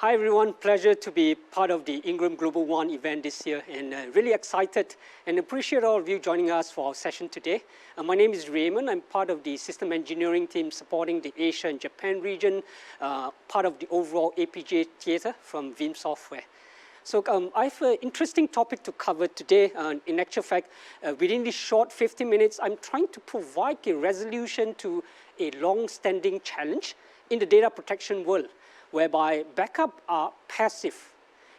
Hi everyone, pleasure to be part of the Ingram Global One event this year, and really excited and appreciate all of you joining us for our session today. My name is Raymond. I'm part of the system engineering team supporting the Asia and Japan region, part of the overall APJ theater from Veeam Software. So I have an interesting topic to cover today. In actual fact, within this short 50 minutes, I'm trying to provide a resolution to a long-standing challenge in the data protection world, whereby backup are passive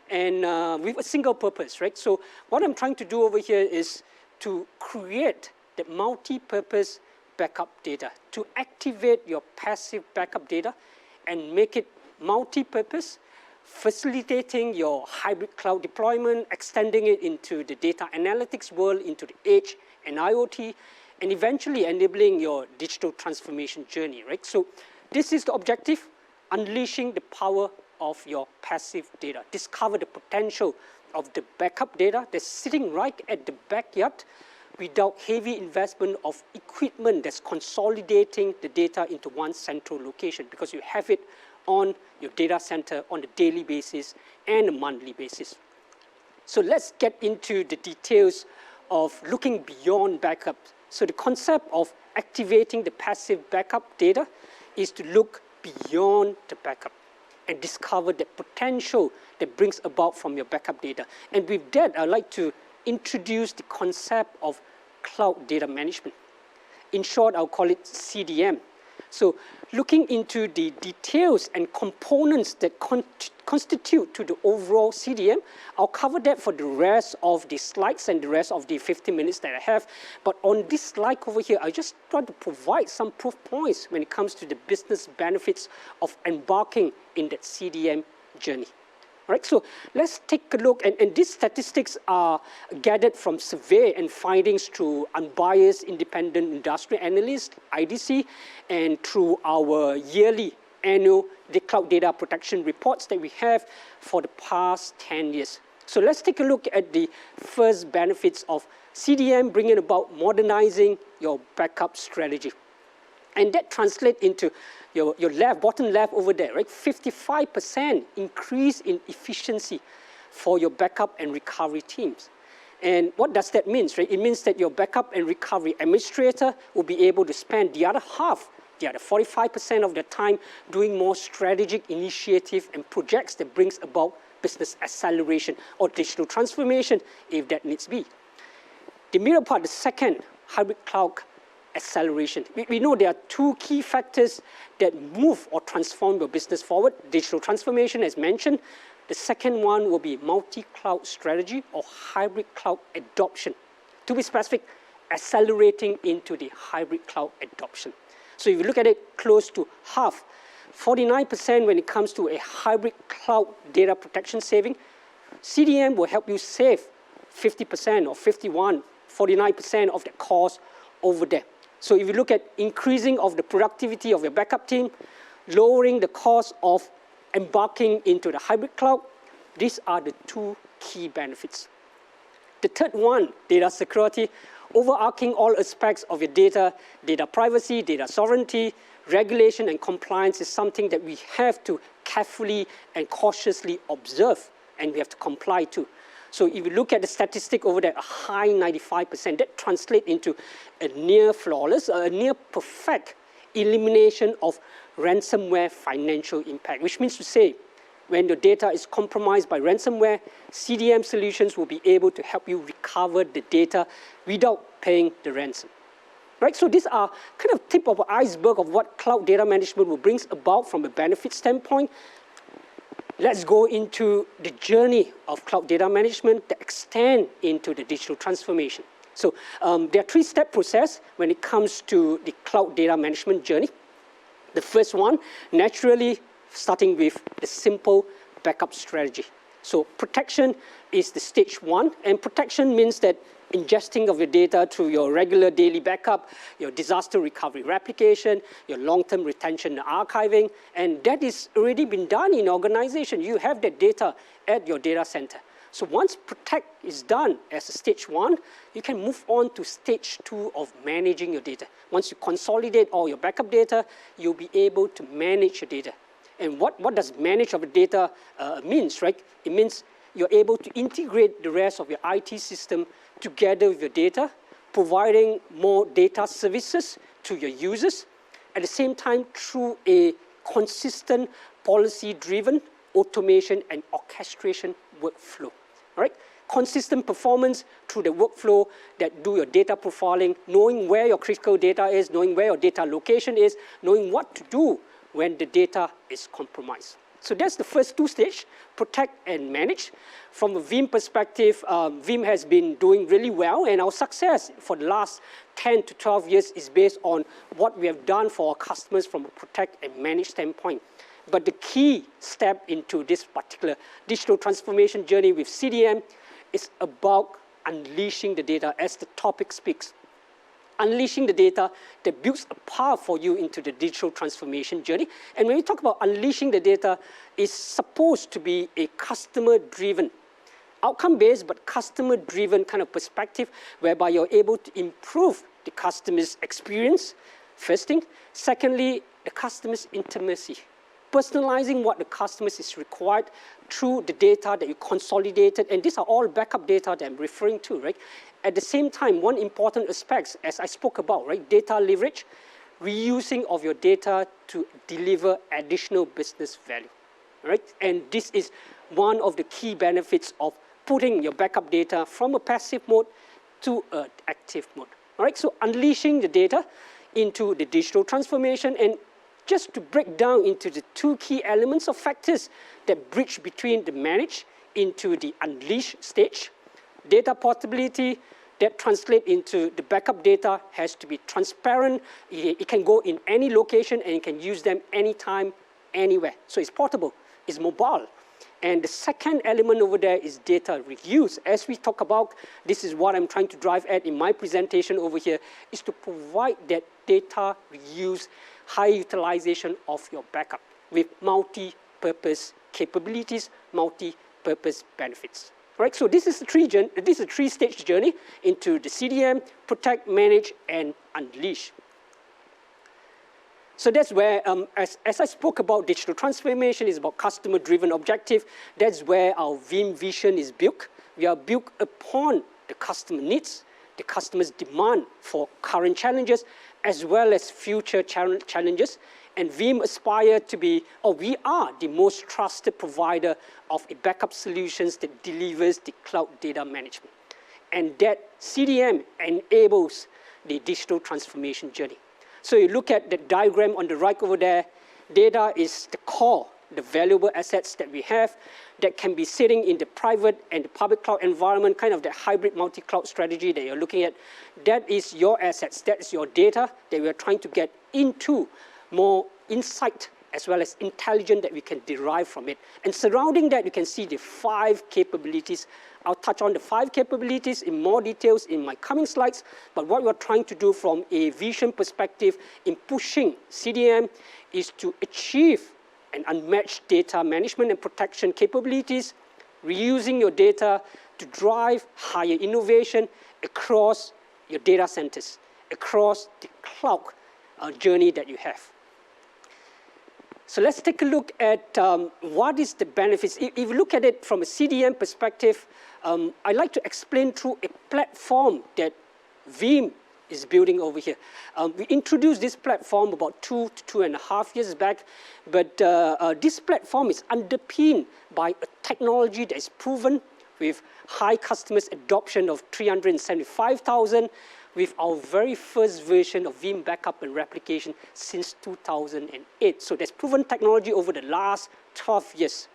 and with a single purpose, right? So what I'm trying to do over here is to create the multi-purpose backup data, to activate your passive backup data and make it multi-purpose, facilitating your hybrid cloud deployment, extending it into the data analytics world, into the edge and IoT, and eventually enabling your digital transformation journey, right? So this is the objective. Unleashing the power of your passive data. Discover the potential of the backup data that's sitting right at the backyard without heavy investment of equipment that's consolidating the data into one central location, because you have it on your data center on a daily basis and a monthly basis. So let's get into the details of looking beyond backup. So the concept of activating the passive backup data is to look beyond the backup and discover the potential that brings about from your backup data. And with that, I'd like to introduce the concept of cloud data management. In short, I'll call it CDM. So looking into the details and components that constitute to the overall CDM, I'll cover that for the rest of the slides and the rest of the 50 minutes that I have. But on this slide over here, I just try to provide some proof points when it comes to the business benefits of embarking in that CDM journey. All right, so let's take a look, and these statistics are gathered from survey and findings through unbiased independent industry analysts, IDC, and through our yearly annual cloud data protection reports that we have for the past 10 years. So let's take a look at the first benefits of CDM bringing about modernizing your backup strategy. And that translates into your left, bottom left over there, right? 55% increase in efficiency for your backup and recovery teams. And what does that mean, right? It means that your backup and recovery administrator will be able to spend the other half, the other 45% of their time doing more strategic initiative and projects that brings about business acceleration or digital transformation if that needs be. The middle part, the second, hybrid cloud acceleration. We know there are two key factors that move or transform your business forward. Digital transformation, as mentioned. The second one will be multi-cloud strategy or hybrid cloud adoption. To be specific, accelerating into the hybrid cloud adoption. So if you look at it, close to half, 49% when it comes to a hybrid cloud data protection saving, CDM will help you save 50% or 49% of the cost over there. So if you look at increasing of the productivity of your backup team, lowering the cost of embarking into the hybrid cloud, these are the two key benefits. The third one, data security, overarching all aspects of your data, data privacy, data sovereignty, regulation and compliance is something that we have to carefully and cautiously observe, and we have to comply to. So if you look at the statistic over there, a high 95%, that translates into a near flawless, a near perfect elimination of ransomware financial impact, which means to say, when your data is compromised by ransomware, CDM solutions will be able to help you recover the data without paying the ransom. Right? So these are kind of tip of the iceberg of what cloud data management will bring about from a benefit standpoint. Let's go into the journey of cloud data management that extend into the digital transformation. So there are three-step process when it comes to the cloud data management journey. The first one, naturally, starting with the simple backup strategy. So protection is the stage one, and protection means that ingesting of your data through your regular daily backup, your disaster recovery replication, your long-term retention and archiving, and that is already been done in organization. You have that data at your data center. So once protect is done as a stage one, you can move on to stage two of managing your data. Once you consolidate all your backup data, you'll be able to manage your data. And what does manage of the data means, right? It means you're able to integrate the rest of your IT system together with your data, providing more data services to your users, at the same time through a consistent policy-driven automation and orchestration workflow, right? Consistent performance through the workflow that do your data profiling, knowing where your critical data is, knowing where your data location is, knowing what to do when the data is compromised. So that's the first two stages, protect and manage. From a Veeam perspective, Veeam has been doing really well, and our success for the last 10 to 12 years is based on what we have done for our customers from a protect and manage standpoint. But the key step into this particular digital transformation journey with CDM is about unleashing the data, as the topic speaks. Unleashing the data that builds a path for you into the digital transformation journey. And when we talk about unleashing the data, it's supposed to be a customer-driven, outcome-based but customer-driven kind of perspective, whereby you're able to improve the customer's experience, first thing. Secondly, the customer's intimacy. Personalizing what the customers is required through the data that you consolidated, and these are all backup data that I'm referring to, right? At the same time, one important aspect, as I spoke about, right, data leverage, reusing of your data to deliver additional business value, right? And this is one of the key benefits of putting your backup data from a passive mode to an active mode, all right? So unleashing the data into the digital transformation, and just to break down into the two key elements of factors that bridge between the manage into the unleash stage. Data portability that translates into the backup data has to be transparent. It can go in any location and you can use them anytime, anywhere. So it's portable, it's mobile. And the second element over there is data reuse. As we talk about, this is what I'm trying to drive at in my presentation over here, is to provide that data reuse, high utilization of your backup with multi-purpose capabilities, multi-purpose benefits. Right? So this is a three-stage journey into the CDM, protect, manage, and unleash. So that's where, as I spoke about, digital transformation is about customer-driven objective. That's where our Veeam vision is built. We are built upon the customer needs, the customer's demand for current challenges, as well as future challenges. And Veeam aspire to be, or we are the most trusted provider of a backup solutions that delivers the cloud data management. And that CDM enables the digital transformation journey. So you look at the diagram on the right over there, data is the core, the valuable assets that we have that can be sitting in the private and the public cloud environment, kind of the hybrid multi-cloud strategy that you're looking at. That is your assets, that is your data that we are trying to get into more insight as well as intelligence that we can derive from it. And surrounding that, you can see the 5 capabilities. I'll touch on the 5 capabilities in more details in my coming slides, but what we're trying to do from a vision perspective in pushing CDM is to achieve an unmatched data management and protection capabilities, reusing your data to drive higher innovation across your data centers, across the cloud journey that you have. So let's take a look at what is the benefits. If you look at it from a CDM perspective, I like to explain through a platform that Veeam is building over here. We introduced this platform about 2 to 2.5 years back, but this platform is underpinned by a technology that is proven with high customers adoption of 375,000, with our very first version of Veeam backup and replication since 2008. So there's proven technology over the last 12 years.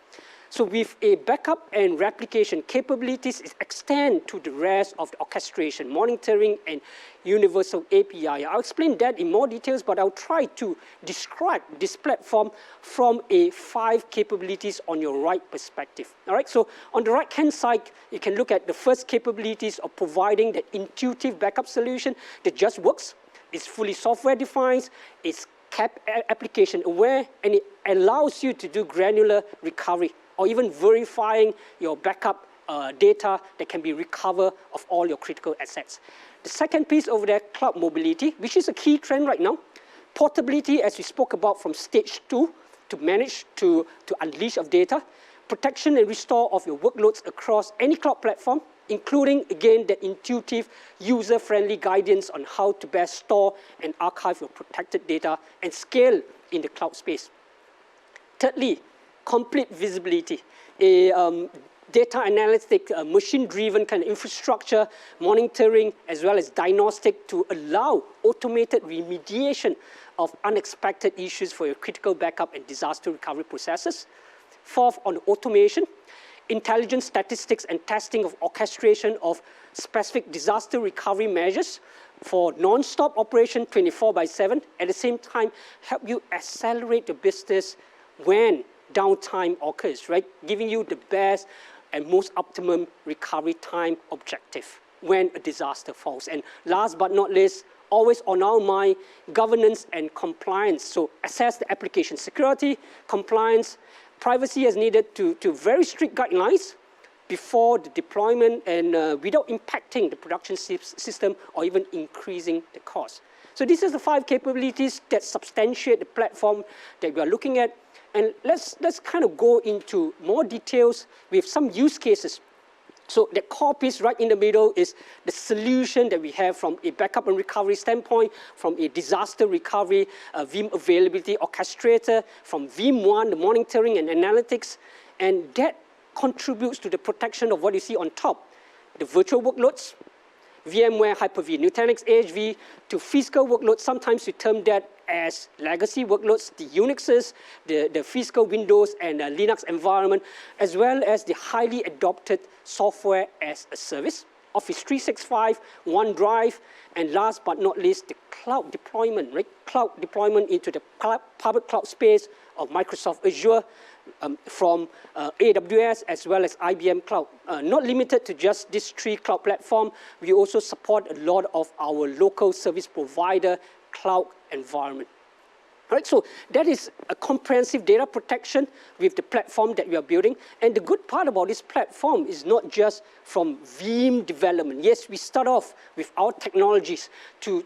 So with a backup and replication capabilities, it extends to the rest of the orchestration, monitoring, and universal API. I'll explain that in more details, but I'll try to describe this platform from a 5 capabilities on your right perspective. All right, so on the right-hand side, you can look at the first capabilities of providing that intuitive backup solution that just works. It's fully software-defined, it's application aware, and it allows you to do granular recovery, or even verifying your backup data that can be recovered of all your critical assets. The second piece over there, cloud mobility, which is a key trend right now. Portability, as we spoke about from stage 2 to manage, to unleash of data, protection and restore of your workloads across any cloud platform, including, again, the intuitive, user-friendly guidance on how to best store and archive your protected data and scale in the cloud space. Thirdly, complete visibility. A data analytic, machine-driven kind of infrastructure, monitoring, as well as diagnostic to allow automated remediation of unexpected issues for your critical backup and disaster recovery processes. Fourth, on automation, intelligent statistics and testing of orchestration of specific disaster recovery measures for non-stop operation 24/7. At the same time, help you accelerate the business when downtime occurs, right? Giving you the best and most optimum recovery time objective when a disaster falls. And last but not least, always on our mind, governance and compliance. So assess the application security, compliance, privacy as needed to very strict guidelines before the deployment and without impacting the production system or even increasing the cost. So these are the 5 capabilities that substantiate the platform that we are looking at. And let's kind of go into more details with some use cases. So the core piece right in the middle is the solution that we have from a backup and recovery standpoint, from a disaster recovery, Veeam availability orchestrator, from Veeam 1, the monitoring and analytics, and that contributes to the protection of what you see on top, the virtual workloads, VMware, Hyper-V, Nutanix, AHV, to physical workloads. Sometimes we term that as legacy workloads, the Unixes, the physical Windows and Linux environment, as well as the highly adopted software as a service, Office 365, OneDrive, and last but not least, the cloud deployment, right? Cloud deployment into the public cloud space of Microsoft Azure, from AWS as well as IBM Cloud. Not limited to just these 3 cloud platforms, we also support a lot of our local service provider cloud environment. Right, so that is a comprehensive data protection with the platform that we are building. And the good part about this platform is not just from Veeam development. Yes, we start off with our technologies to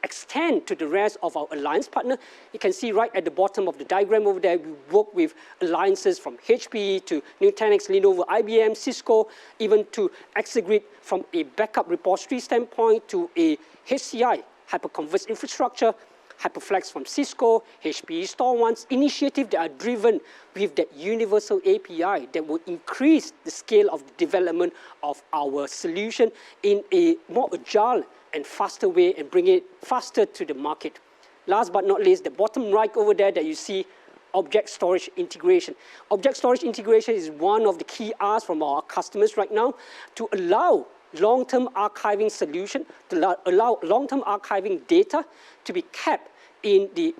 extend to the rest of our alliance partner. You can see right at the bottom of the diagram over there, we work with alliances from HP to Nutanix, Lenovo, IBM, Cisco, even to Exegrid from a backup repository standpoint to a HCI, hyperconverged infrastructure, HyperFlex from Cisco, HPE StoreOne's initiative that are driven with that universal API that will increase the scale of the development of our solution in a more agile and faster way and bring it faster to the market. Last but not least, the bottom right over there that you see, object storage integration. Object storage integration is one of the key asks from our customers right now to allow long-term archiving solution, to allow long-term archiving data to be kept in the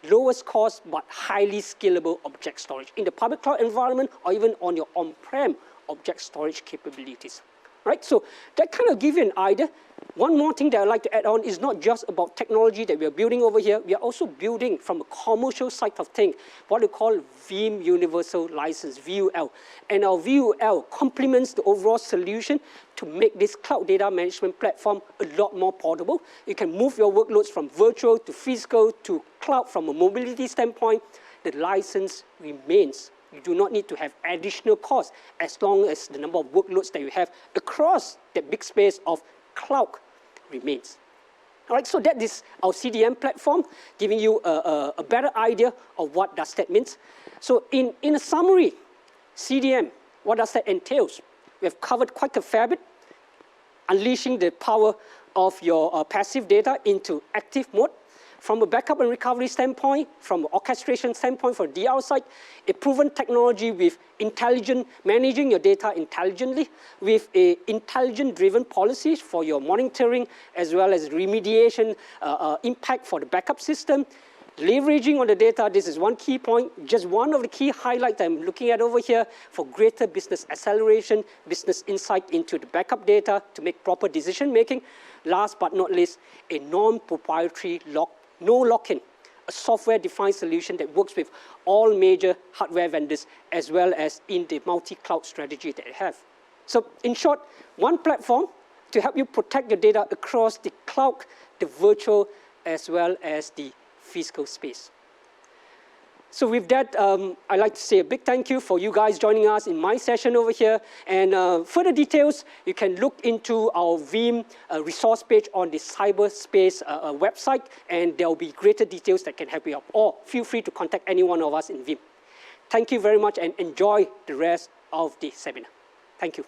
lowest cost but highly scalable object storage in the public cloud environment or even on your on-prem object storage capabilities. Right? So that kind of gives you an idea. One more thing that I'd like to add on is not just about technology that we are building over here. We are also building from a commercial side of things, what we call Veeam Universal License, VUL. And our VUL complements the overall solution to make this cloud data management platform a lot more portable. You can move your workloads from virtual to physical to cloud from a mobility standpoint. The license remains. You do not need to have additional costs as long as the number of workloads that you have across that big space of cloud remains. All right, so that is our CDM platform, giving you a better idea of what does that mean. So in a summary, CDM, what does that entail? We have covered quite a fair bit, unleashing the power of your passive data into active mode. From a backup and recovery standpoint, from an orchestration standpoint for DR side, a proven technology with intelligent, managing your data intelligently, with a intelligent-driven policies for your monitoring as well as remediation impact for the backup system. Leveraging on the data, this is one key point, just one of the key highlights I'm looking at over here for greater business acceleration, business insight into the backup data to make proper decision making. Last but not least, a non-proprietary no lock-in, a software-defined solution that works with all major hardware vendors as well as in the multi-cloud strategy that they have. So in short, one platform to help you protect your data across the cloud, the virtual, as well as the physical space. So with that, I'd like to say a big thank you for you guys joining us in my session over here. And further details, you can look into our Veeam resource page on the cyberspace website, and there will be greater details that can help you out. Or feel free to contact any one of us in Veeam. Thank you very much, and enjoy the rest of the seminar. Thank you.